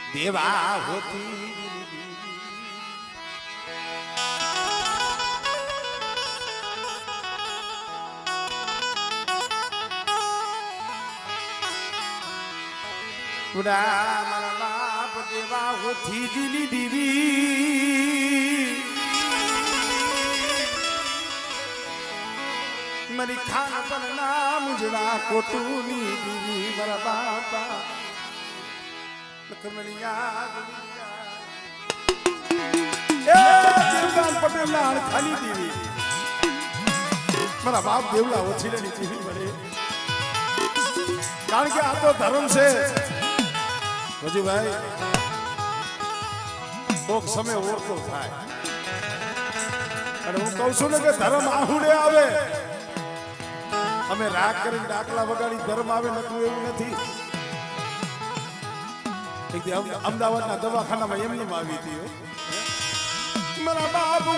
દેવા હોતી મારા બાપ દેવા હોતી જીલી દીવી મારી ખાન પર નામ જડા કોટુની દીવી મારા બાપા પટેલ ના ખાલી દીવી મારા બાપ દેવલા ઓછી ની જીવી મળે કારણ કે આ તો ધર્મ છે રજુભાઈ કોક સમય ઓળખો થાય અને હું કઉ છું ને કે ધર્મ આહુડે આવે અમે રાગ કરીને ડાકલા વગાડી ધર્મ આવે નતું એવું નથી અમદાવાદના દવાખાનામાં એમને આવી હતી મારા બાબુ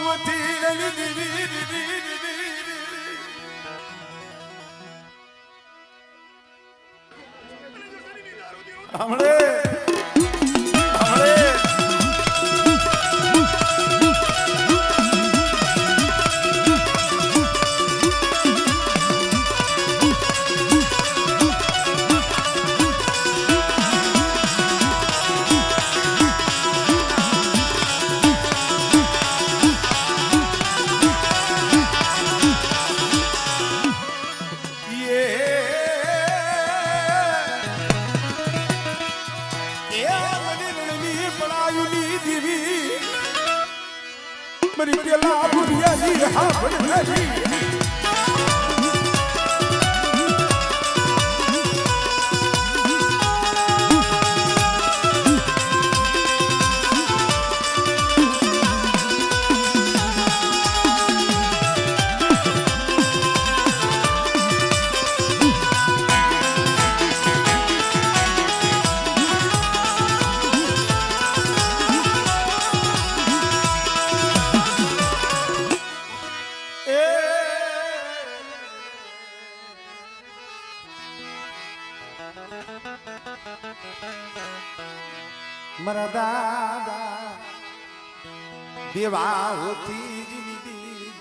હમણે મરી પેલા બુરિયાની હા ભણરી મારા દાદા દેવા હોતી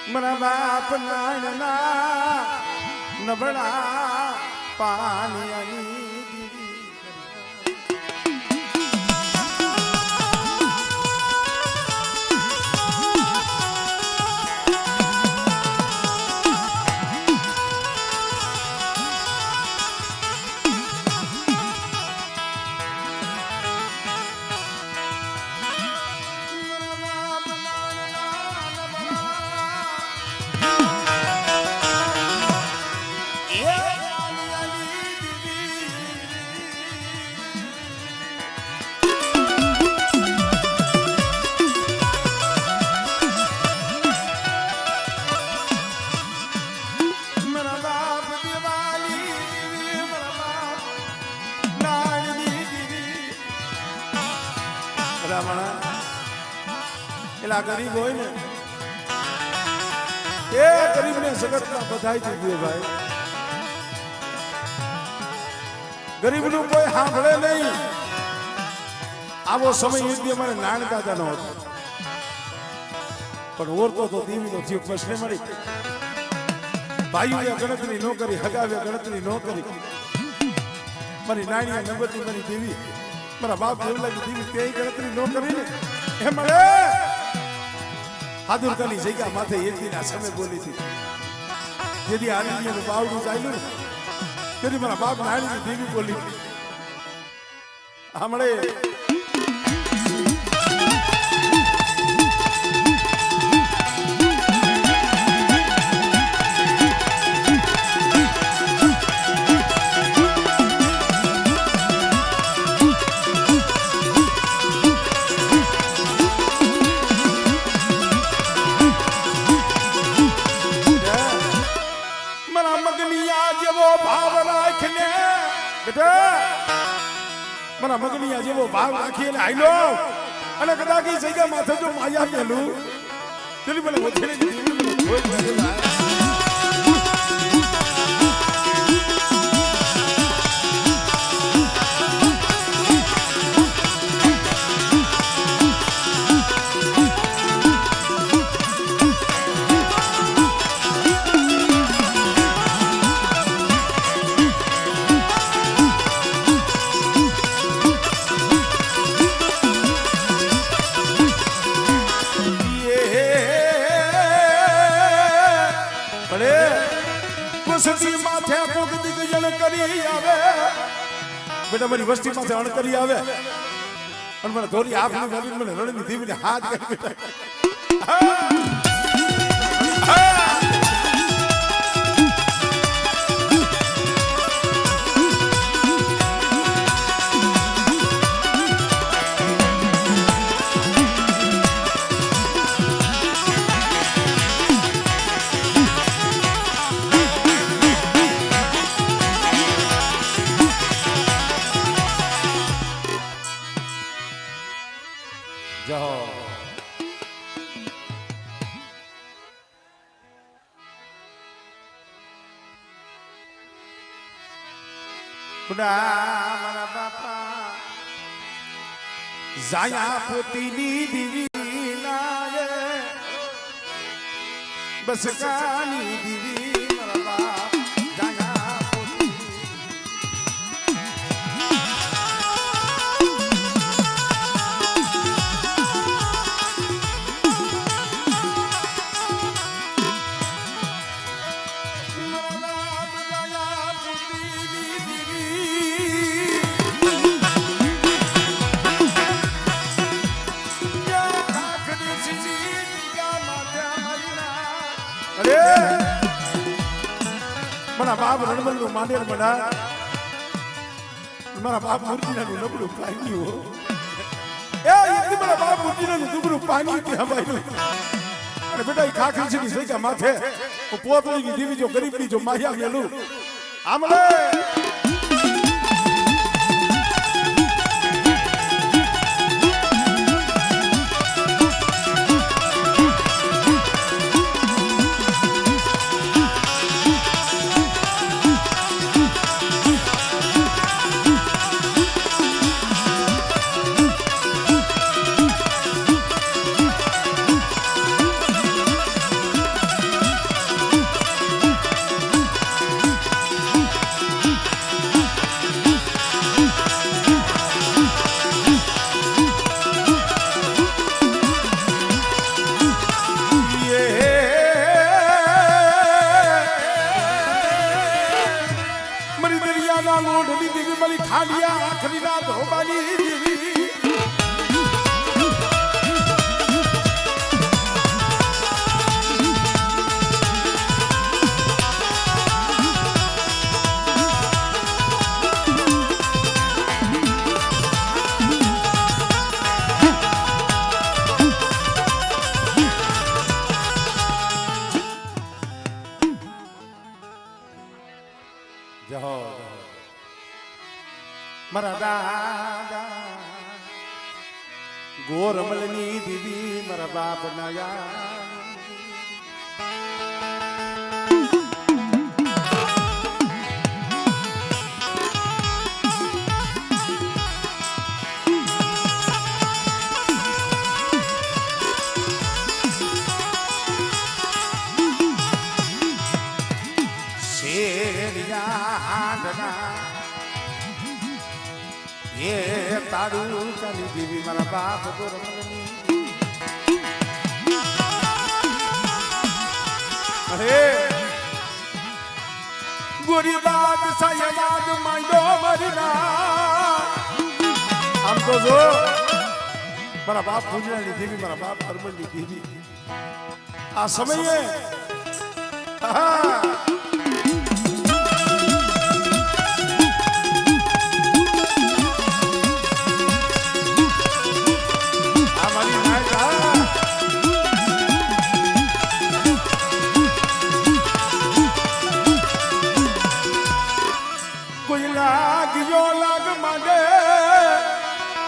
મારા બાપ નાના નબળા પાણી એલા ગરીબ હોય ને એ ગરીબ ને જગતમાં બધાઈ દીધું ભાઈ ગરીબ નું કોઈ સાંભળે નહીં આવો સમય યુદ્ધ અમારે નાન દાદા નો હતો પણ ઓરતો તો દેવી નો થયો પ્રશ્ન મળી ભાઈઓએ ગણતરી ન કરી હગાવે ગણતરી ન કરી મારી નાની નંબરની મારી દેવી મારા બાપ દેવલાની દેવી તે ગણતરી ન કરી ને એ મળે હાદુરકાની જગ્યા માથે એકદીના સમય બોલી હતી જેથી આનંદીનું બાવડું ચાલ્યું ને તેથી મારા બાપ નાની દેવી બોલી હમણે મારા મગનિયા જેવો ભાવ રાખી અને આઈલો અને કદાચ એ જગ્યા માથે જો માયા પેલું પેલી મને ઓછેલી સતી માથે પોક દિગ્જન કરી આવે બેટા મારી વસ્તી માથે અણ કરી આવે અને મને ધોરી આપની મારી મને રણની ધીમીને હાથ કરી બેટા મારા બાપા જાયા પોતીની દીવી નાયે બસ કાની દીવી મારા બાપ જાયા પોતી મારા બાપ રણમલ નું માંડેર બના મારા બાપ મૂર્તિના નું નબળું પાણી હો મારા બાપ મૂર્તિના નું દુબળું પાણી ત્યાં ભાઈ અને બેટા ખાખરી છે સૈકા માથે પોતળી દીવી જો ગરીબની જો માયા ગયેલું આમળે ખાડિયા આખરી ના ધોબાની દીવી મારા દાદા ગોરમલની દીવી મારા બાપ નાયા શેરિયા હાંડના ये ताड़ू काली देवी मारा बाप गोरमलनी अरे गोरी बात सायवाद माइलो मरना हम तो जो मारा बाप पूजनानी देवी मारा बाप गोरमलनी देवी आ समये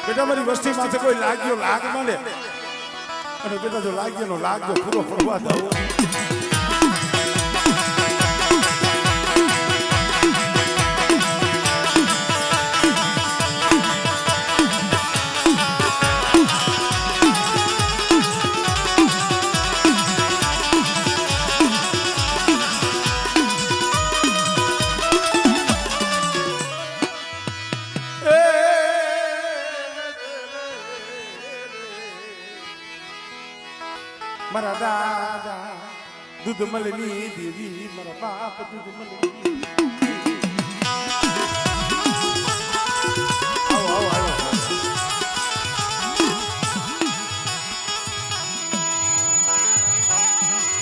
बेटा मारी वस्ती माथे कोई लाग्यो लाग माने अरे बेटा जो लाग्यो नो लाग्यो पूरो पड़वा दो મારા દાદા દૂધ મળની દેવી મારા બાપ દૂધ મળની આવો આવો આવો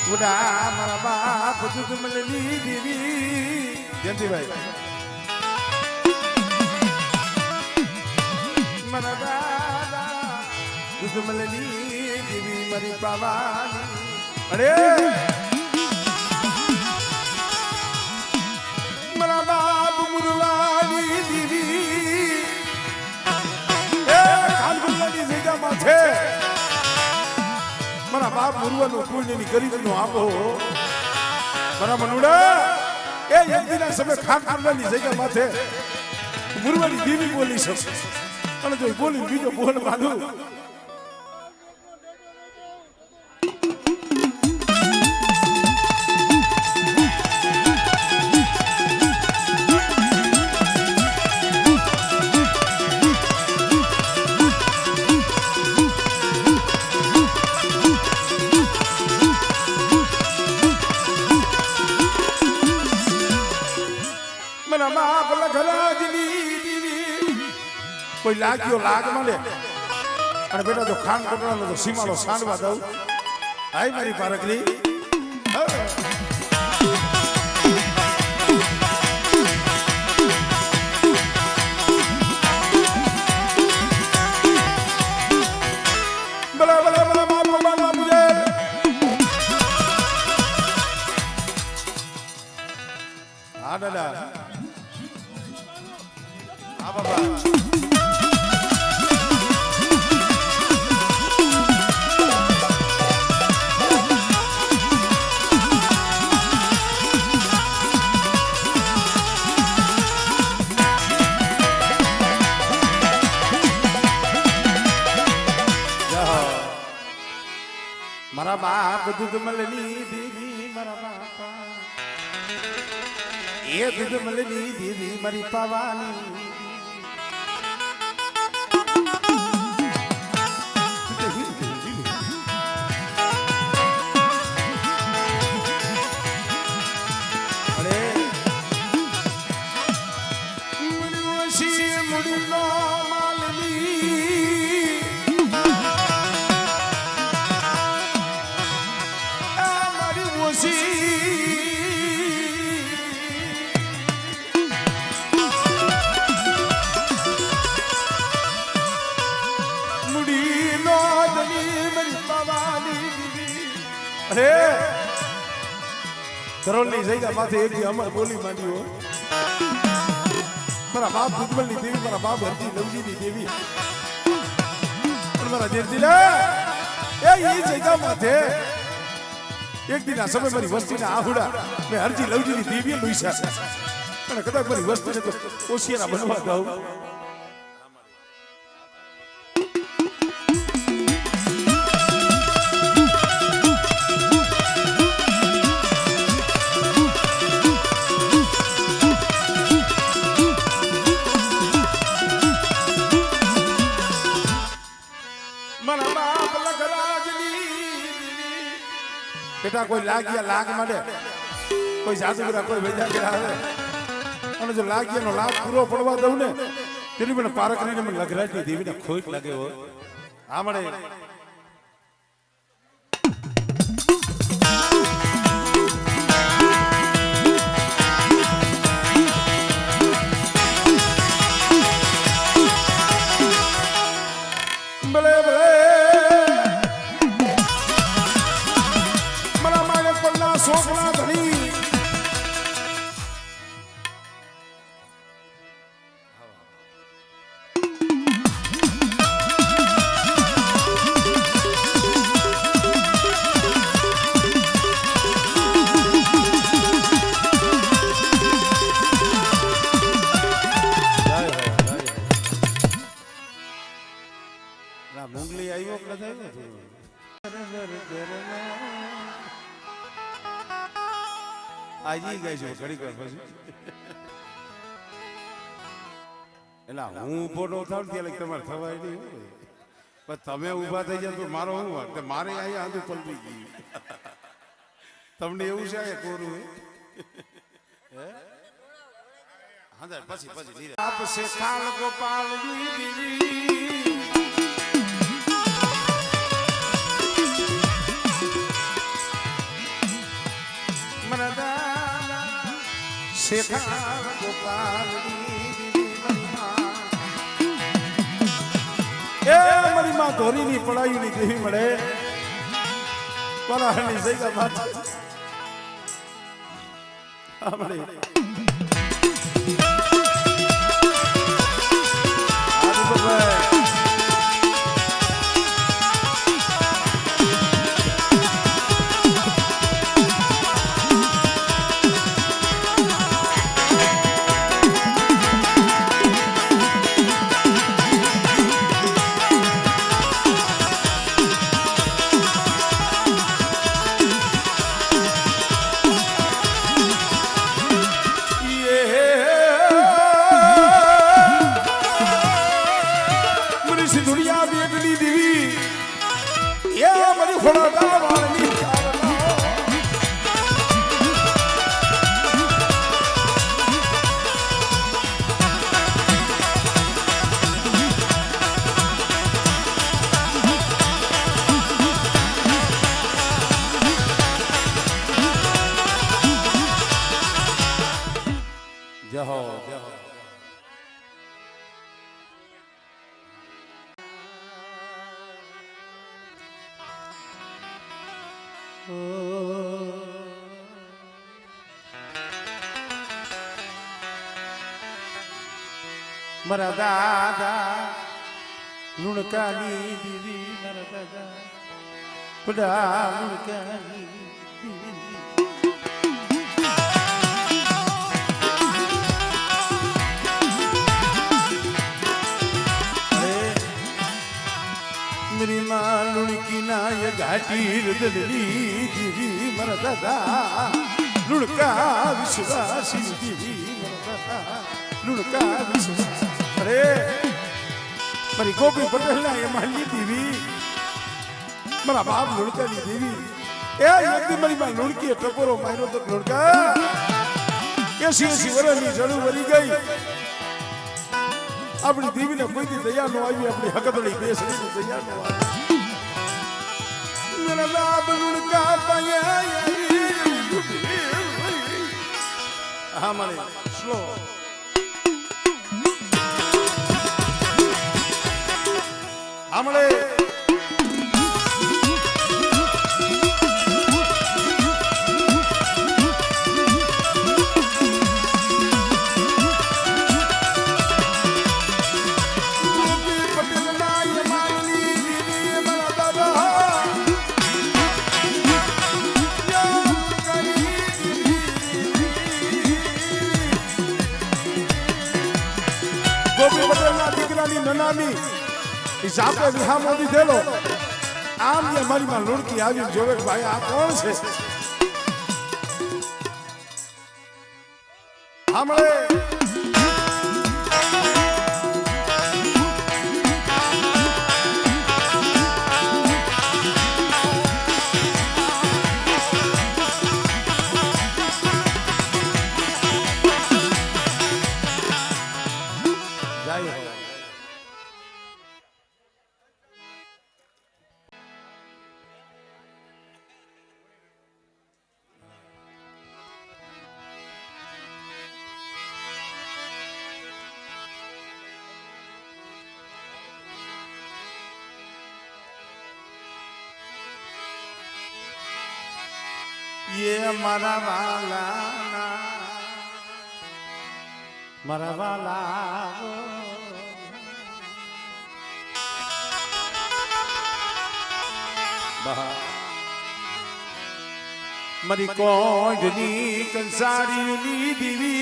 ઉડા મારા બાપ દૂધ મળની દેવી જયંતિભાઈ મારા દાદા દૂધ મળની દેવી મારી પાવાની અરે મારા બાપ મુરવાની દેવી એ ખાનગુલ્લાની જગ્યામાં છે મારા બાપ મુરવાનો પુણ્યની ગરીબનો આપો મારા મનુડા એ યજ્ઞના સમય ખાનગુલ્લાની જગ્યામાં છે મુરવાની દેવી બોલી શકશે અને જો બોલી બીજો બોલ બાંધું કોઈ લાગ્યો લાગ મળે અને બેટા જો ખાન કટરાનો તો સીમાડો સાંડવા દઉં આય મારી પારકરી બલા બલા બલા બાપ બાપ મુજે હા દાદા હા બાબા મારા બાપ દૂધ મળની દેવી મારા બાપા એ દૂધ મળની દેવી મારી પાવાની અરે મુડીનો કરોડની જગ્યા માથે એક અમર બોલી માંડ્યો મારા બાપ દુધમલની દેવી મારા બાપ હરજી લવજીની દેવી મારા જેરજીલા એ જગ્યા માથે એક દિન આ સમય મારી વસ્તીના આહુડા મેં હરજી લવજીની દેવીએ લોઈસા અને કદાચ મારી વસ્તીને તો ઓશિયારા બનવા દઉં બેટા કોઈ લાગ્યા લાગ માટે કોઈ જાદુગરા કોઈ વેજાગરા આવે અને જો લાગ્યાનો લાભ પૂરો પડવા દઉં ને તેની મને પારકરીને મને લઘરાજની દેવીને ખોટ લાગે હો આ મળે ભલે ભલે સોખલા ધણી મુંગલી આવ્યો કે નથી આજી ગઈ છે ઘડી વાર પછી એટલે હું ઉભો ન થાવ ત્યારે તમારે થવાય નહીં પણ તમે ઊભા થઈ જાય તો મારો શું વાત મારે અહીંયા આંધું પલટી ગયું તમને એવું છે કે કોરું હે હા પછી પછી આપ સે ખાલ ગોપાલ દેવી મરદા સે ખાલ ગોપાલ એ મારી માં ધોરીની પડાઈની દેવી મળે પરાહની જગ્યા માથે આપણે મારા દાદા લુણકાની દીવી મારા દાદા બડા લુણકાની દીવી मेरी माँ लुड़की ना ये घाटी रदली दीवी मारा दादा लुड़का विश्वासी दीवी मारा दादा लुड़का विश्वासी अरे મારી ગોપી પટેલ ના એ માલી દેવી મારા બાપ લુણકાની દેવી એ એકદી મારી માં લુણકી ટપોરો માર્યો તો લુણકા 80 વર્ષની જડું વરી ગઈ આપણી દેવીને કોઈથી દયા નો આવી આપણી હકતડી બેસણી દયા નો આવી મેરા બાપ લુણકા પાયા હા મારે સ્લો हमले गोपी पटेल ना दीकरानी ननानी हिसाबे विहा मोदी देलो आम ये मारी માં લુણકી આવી જોવે ભાઈ આ કોણ છે हमले ये मारा वाला मरी कोंडनी कंसारी दीवी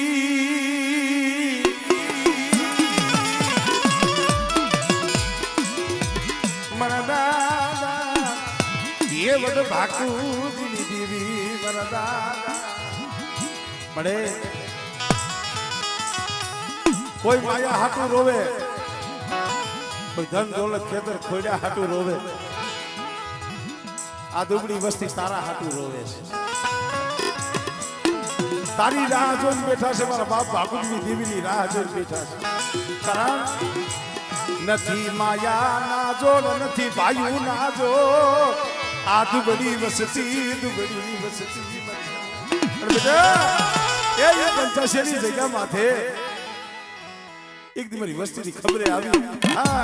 मरा दादा ये वड भाकू दीवी मरा दादा मरे कोई माया हाटू रोवे कोई धन दौलत खेतर खोड्या हाटू रोवे आ दुबड़ी वस्ती तारा हाटू रोवे छे તારી રાહ જોઈને બેઠા છે મારા બાપ બાપુની દેવીની રાહ જોઈને બેઠા છે કારણ નથી માયા ના જો નથી ભાઈ ના જો આ દુબળી વસતી બેટા એ પંચાશેની જગ્યા માથે એક દી મારી વસ્તીની ખબરે આવી હા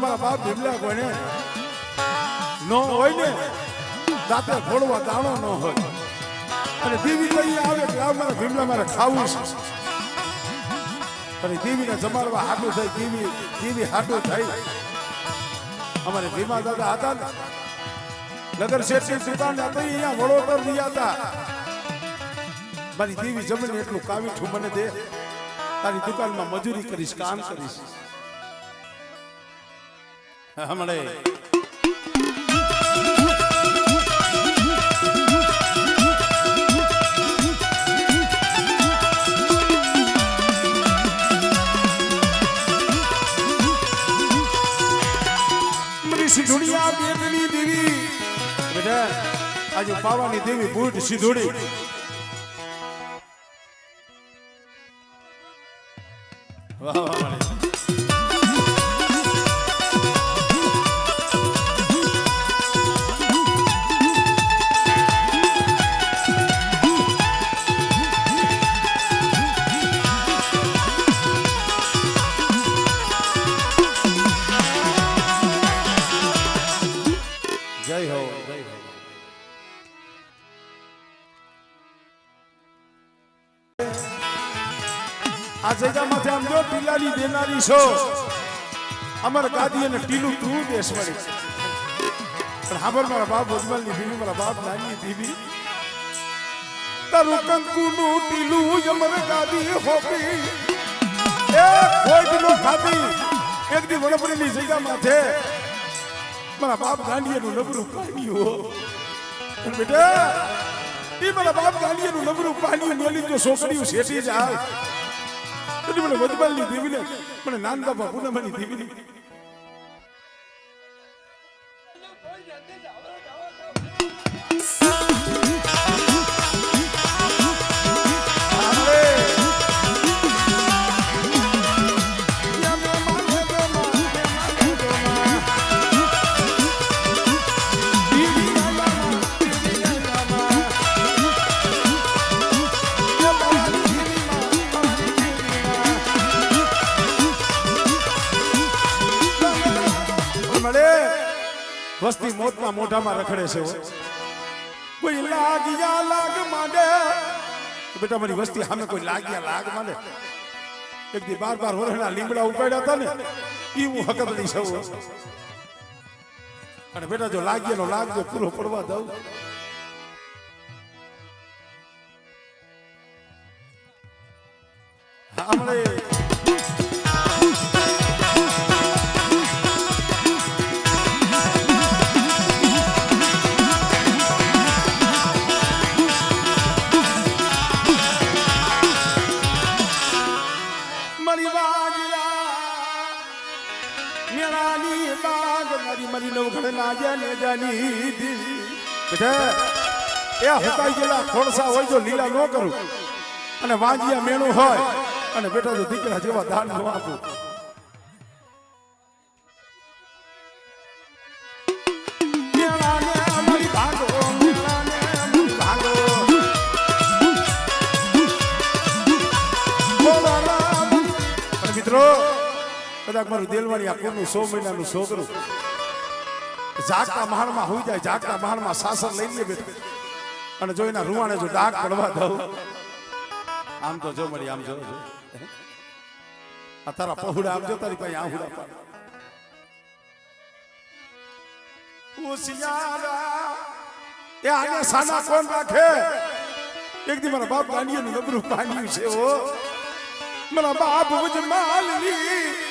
મારા બાપ ભીમલા કોને નો હોય ને દાંતે ફોડવા દાણો ન હોય અને દેવી કઈ આવે કે આ મારા ભીમલા મારે ખાવું છે અને દેવીને જમાડવા હાટું થાય દેવી હાટું થાય અમારે ભીમા દાદા હતા ને નગર શેઠની દુકાન હતી અહીંયા વડોદર રહ્યા હતા મારી દેવી જમીને એટલું કાવીઠું મને દે તારી દુકાનમાં મજૂરી કરીશ કામ કરીશ હમણે સિંધુડિયા બેટની દેવી બેટા આજે પાવાની દેવી બુટ સિંધુડી વાહ વાહ આ જગ્યામાંથી આમ જો ટીલાની દેનારી છો અમર ગાદી અને ટીલું તું દેશ મળી પણ હાબર મારા બાપ વજમાલની દીવી મારા બાપ નાની દીવી તારું કંકુનું ટીલું અમર ગાદી હોપી એ કોઈ નો ખાધી એક દી વડપડીની જગ્યા માથે મારા બાપ ગાંડીયાનું નબળું પાડ્યું બેટા એ મારા બાપ ગાંડીયાનું નબળું પાડ્યું મેલી જો છોકરીઓ શેઠી જાય મને વજમાલની દેવીને મને નાનદા બાપુને મારી દેવીને વસ્તી મોતના મોઢામાં રખડે છે કોઈ લાગિયા લાગ માંડે બેટા મારી વસ્તી સામે કોઈ લાગિયા લાગ માંડે એક દી 12 વર્ષના લીમડા ઉપાડ્યા હતા ને ઈ હું હકત નહીં સૌ અને બેટા જો લાગિયાનો લાગજો પૂરો પડવા દઉં હમણે મારી નવઘડ ના જાની બેટા એ હકાઈ ગયેલા ખોડસા હોય જો લીલા ન કરું અને વાંજિયા મેણું હોય અને બેટા જો દીકરા જેવા દાન ન આપું મિત્રો કદાચ મારું દેલવાણી આ કોનું 100 મહિનાનું છોકરું જાગતા મહાણમાં હોઈ જાય જાગતા મહાણમાં સાસર લઈ લે બેટા અને જો એના રૂવાણે જો ડાક પડવા દઉં આમ તો જો મળી આમ જો આ તારા પહોળા આમ જો તારી પાસે આહુડા પાડ ઉસિયારા એ આને સાના કોણ રાખે એક દી મારા બાપ ગાંડીઓનું નબરું પાડ્યું છે ઓ મારા બાપ વજ માલની